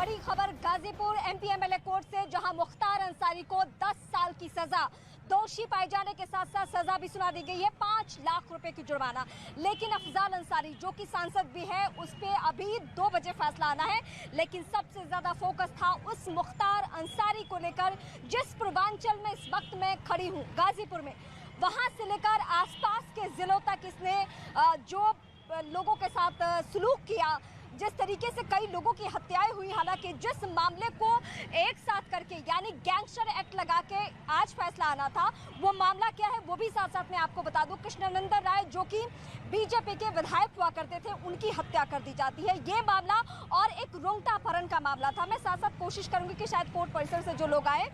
बड़ी खबर Ghazipur MP MLA court से, जहां मुख्तार अंसारी को 10 साल की सजा, दोषी पाए जाने के साथ साथ सजा भी सुना दी गई है, 5 लाख रुपए की जुर्माना। लेकिन अफजाल अंसारी जो कि सांसद भी है, उस पे अभी 2 बजे फैसला आना है। लेकिन सबसे ज्यादा फोकस था उस मुख्तार अंसारी को लेकर जिस पूर्वांचल में इस वक्त मैं खड़ी हूँ, गाजीपुर में, वहां से लेकर आसपास के जिलों तक इसने जो लोगों के साथ सलूक किया, जिस तरीके से कई लोगों की हत्याएं हुई, हालांकि जिस मामले को एक साथ करके यानी गैंगस्टर एक्ट लगा के आज फैसला आना था, वो मामला क्या है वो भी साथ साथ मैं आपको बता दूं। कृष्णानंदन राय जो कि बीजेपी के विधायक हुआ करते थे, उनकी हत्या कर दी जाती है, ये मामला और एक रोंगटा अपहरण का मामला था। मैं साथ साथ कोशिश करूंगी कि शायद कोर्ट परिसर से जो लोग आए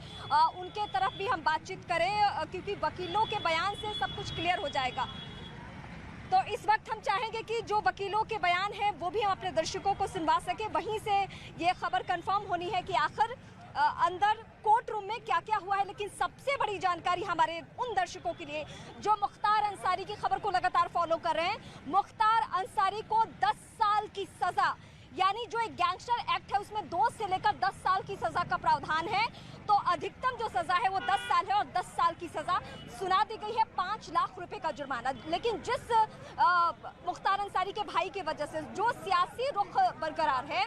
उनके तरफ भी हम बातचीत करें, क्योंकि वकीलों के बयान से सब कुछ क्लियर हो जाएगा। तो इस वक्त हम चाहेंगे कि जो वकीलों के बयान हैं वो भी हम अपने दर्शकों को सुनवा सके। वहीं से ये खबर कंफर्म होनी है कि आखिर अंदर कोर्ट रूम में क्या क्या हुआ है। लेकिन सबसे बड़ी जानकारी हमारे उन दर्शकों के लिए जो मुख्तार अंसारी की खबर को लगातार फॉलो कर रहे हैं, मुख्तार अंसारी को 10 साल की सजा, यानी जो एक गैंगस्टर एक्ट है उसमें 2 से लेकर 10 साल की सजा का प्रावधान है, तो अधिकतम जो सजा है वो 10 साल है और 10 साल की सजा सुना दी गई है, 5 लाख रुपए का जुर्माना। लेकिन जिस मुख्तार अंसारी के भाई की वजह से जो सियासी रुख बरकरार है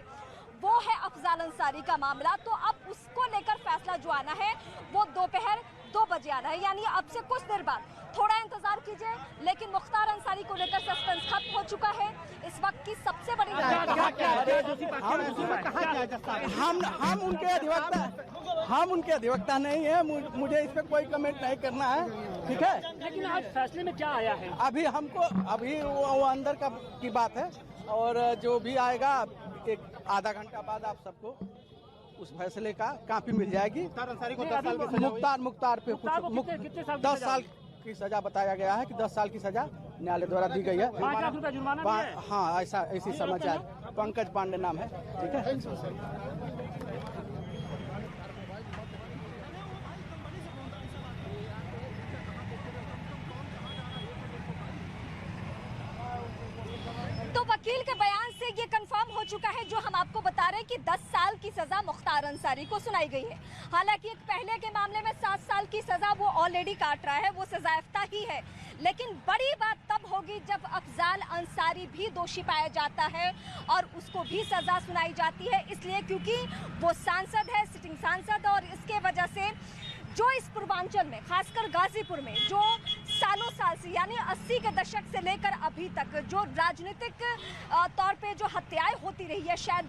वो है अफजाल अंसारी का मामला, तो अब उसको लेकर फैसला जो आना है वो दोपहर 2 बजे आना है, यानी अब से कुछ देर बाद। थोड़ा इंतजार कीजिए। लेकिन मुख्तार अंसारी को लेकर सस्पेंस खत्म हो चुका है। इस वक्त की सबसे बड़ी हम उनके अधिवक्ता नहीं है, मुझे इस पे कोई कमेंट नहीं करना है, ठीक है। लेकिन आज फैसले में क्या आया है? अभी वो अंदर की बात है, और जो भी आएगा एक आधा घंटा बाद आप सबको उस फैसले का कापी मिल जाएगी। मुख्तार अंसारी को 10 साल की सजा मुख्तार पे कितने साल 10 साल की सजा बताया गया है कि 10 साल की सजा न्यायालय द्वारा दी गई है। 5 लाख रुपया जुर्माना भी है? हाँ, ऐसी समाचार। पंकज पांडे नाम है, ठीक है। तो वकील के बयान से ये कंफर्म हो चुका है जो हम आपको बता रहे हैं कि 10 साल की सजा मुख्तार अंसारी को सुनाई गई है। हालांकि एक पहले के मामले में 7 साल की सजा वो ऑलरेडी काट रहा है, वो सजायाफ्ता ही है। लेकिन बड़ी बात तब होगी जब अफजाल अंसारी भी दोषी पाया जाता है और उसको भी सजा सुनाई जाती है, इसलिए क्योंकि वो सांसद है, सिटिंग सांसद, और इसके वजह से जो इस पूर्वांचल में, खासकर गाजीपुर में, जो सालों साल से यानी 80 के दशक से लेकर अभी तक जो राजनीतिक तौर पे जो हत्याएं होती रही है, शायद